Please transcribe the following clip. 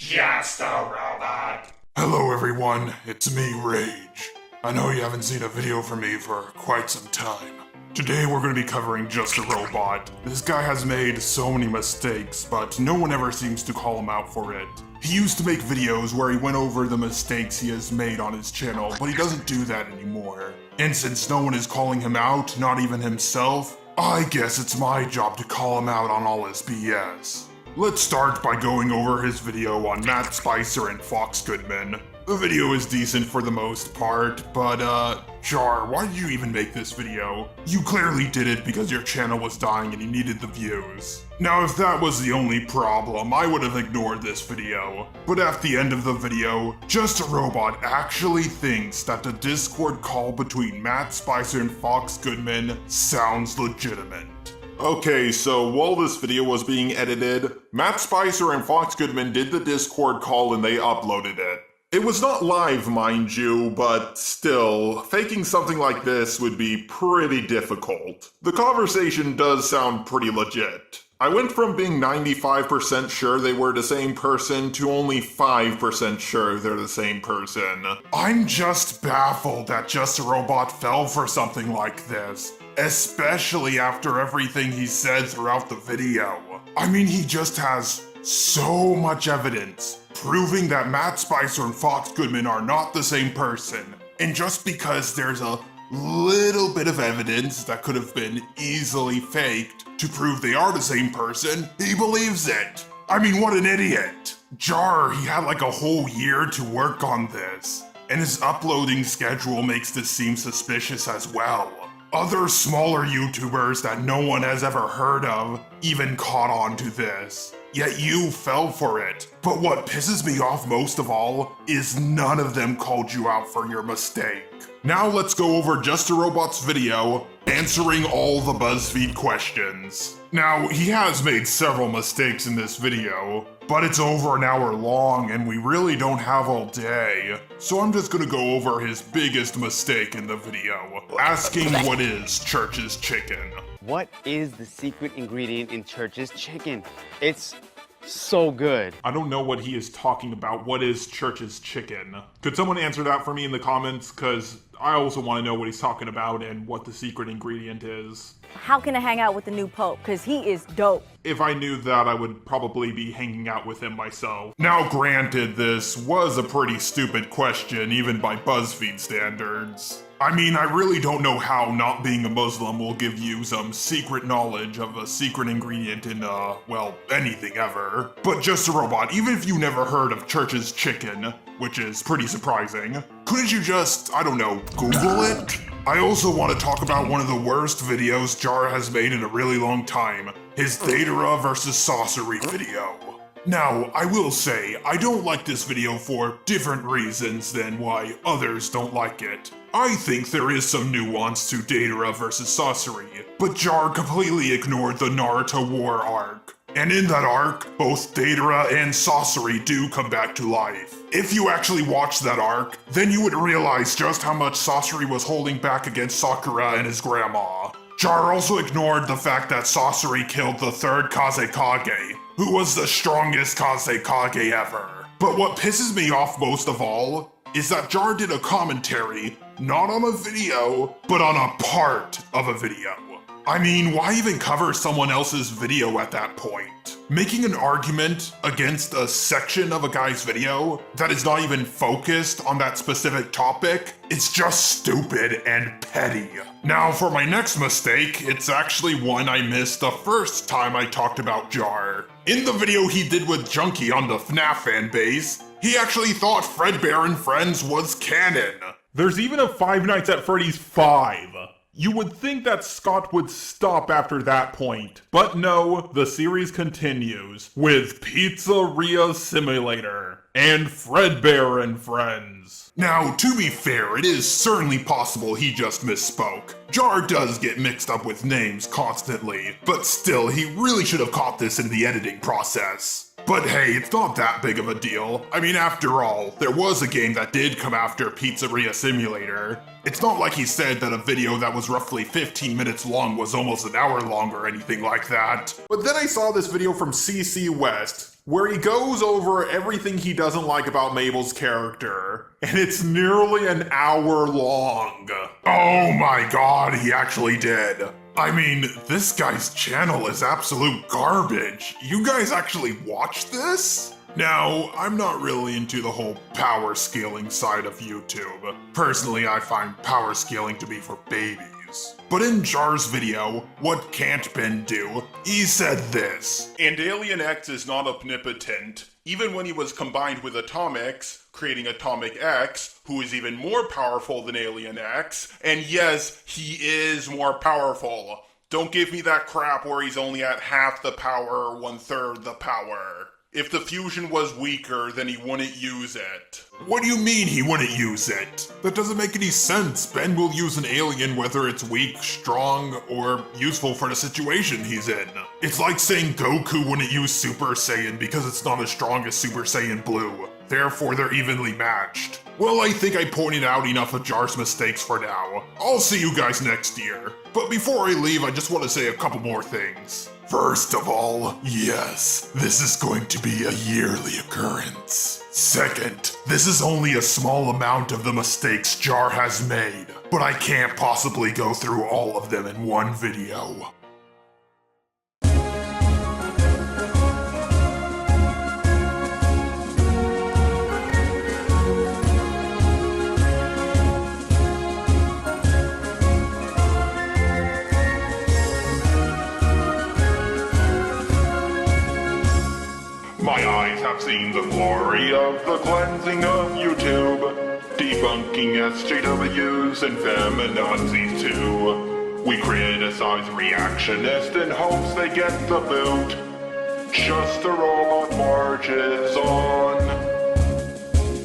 Just a robot. Hello everyone, it's me, Rage. I know you haven't seen a video from me for quite some time. Today we're going to be covering Just a Robot. This guy has made so many mistakes, but no one ever seems to call him out for it. He used to make videos where he went over the mistakes he has made on his channel, but he doesn't do that anymore. And since no one is calling him out, not even himself, I guess it's my job to call him out on all his BS. Let's start by going over his video on Matt Spicer and Fox Goodman. The video is decent for the most part, but Jar, why did you even make this video? You clearly did it because your channel was dying and you needed the views. Now if that was the only problem, I would have ignored this video. But at the end of the video, Just a Robot actually thinks that the Discord call between Matt Spicer and Fox Goodman sounds legitimate. Okay, so while this video was being edited, Matt Spicer and Fox Goodman did the Discord call and they uploaded it. It was not live, mind you, but still, faking something like this would be pretty difficult. The conversation does sound pretty legit. I went from being 95% sure they were the same person to only 5% sure they're the same person. I'm just baffled that Just a Robot fell for something like this, especially after everything he said throughout the video. I mean, he just has so much evidence proving that Matt Spicer and Fox Goodman are not the same person. And just because there's a little bit of evidence that could have been easily faked to prove they are the same person, he believes it. I mean, what an idiot. Jar, he had like a whole year to work on this, and his uploading schedule makes this seem suspicious as well. Other smaller YouTubers that no one has ever heard of even caught on to this, yet you fell for it. But what pisses me off most of all is none of them called you out for your mistake. Now let's go over Just a Robot's video answering all the BuzzFeed questions. Now, he has made several mistakes in this video, but it's over an hour long and we really don't have all day. So I'm just gonna go over his biggest mistake in the video, asking what is Church's chicken. What is the secret ingredient in Church's chicken? It's so good. I don't know what he is talking about. What is Church's chicken? Could someone answer that for me in the comments? Because I also want to know what he's talking about and what the secret ingredient is. How can I hang out with the new Pope? Because he is dope. If I knew that, I would probably be hanging out with him myself. Now granted, this was a pretty stupid question, even by BuzzFeed standards. I mean, I really don't know how not being a Muslim will give you some secret knowledge of a secret ingredient in, well, anything ever. But Just a Robot, even if you never heard of Church's chicken, which is pretty surprising, couldn't you just, I don't know, Google it? I also want to talk about one of the worst videos Jar has made in a really long time, his Datara versus Sorcery video. Now, I will say, I don't like this video for different reasons than why others don't like it. I think there is some nuance to Datara versus Sorcery, but Jar completely ignored the Naruto War arc. And in that arc, both Datara and Sorcery do come back to life. If you actually watch that arc, then you would realize just how much Sorcery was holding back against Sakura and his grandma. Jar also ignored the fact that Sorcery killed the third Kazekage, who was the strongest Kazekage ever. But what pisses me off most of all is that Jar did a commentary, not on a video, but on a part of a video. I mean, why even cover someone else's video at that point? Making an argument against a section of a guy's video that is not even focused on that specific topic, it's just stupid and petty. Now for my next mistake, it's actually one I missed the first time I talked about Jar. In the video he did with Junkie on the FNAF fanbase, he actually thought Fredbear and Friends was canon. There's even a Five Nights at Freddy's 5. You would think that Scott would stop after that point, but no, the series continues with Pizzeria Simulator and Fredbear and Friends. Now, to be fair, it is certainly possible he just misspoke. Jar does get mixed up with names constantly, but still, he really should have caught this in the editing process. But hey, it's not that big of a deal. I mean, after all, there was a game that did come after Pizzeria Simulator. It's not like he said that a video that was roughly 15 minutes long was almost an hour long or anything like that. But then I saw this video from CC West, where he goes over everything he doesn't like about Mabel's character, and it's nearly an hour long. Oh my god, he actually did. I mean, this guy's channel is absolute garbage. You guys actually watch this? Now, I'm not really into the whole power scaling side of YouTube. Personally, I find power scaling to be for babies. But in Jar's video, What Can't Ben Do, he said this. And Alien X is not omnipotent, even when he was combined with Atomics, creating Atomic X, who is even more powerful than Alien X, and yes, he is more powerful. Don't give me that crap where he's only at half the power or 1/3 the power. If the fusion was weaker, then he wouldn't use it. What do you mean he wouldn't use it? That doesn't make any sense. Ben will use an alien whether it's weak, strong, or useful for the situation he's in. It's like saying Goku wouldn't use Super Saiyan because it's not as strong as Super Saiyan Blue. Therefore, they're evenly matched. Well, I think I pointed out enough of Jar's mistakes for now. I'll see you guys next year. But before I leave, I just want to say a couple more things. First of all, yes, this is going to be a yearly occurrence. Second, this is only a small amount of the mistakes Jar has made, but I can't possibly go through all of them in one video. My eyes have seen the glory of the cleansing of YouTube, debunking SJWs and feminazis too. We criticize reactionists in hopes they get the boot. Just a robot marches on.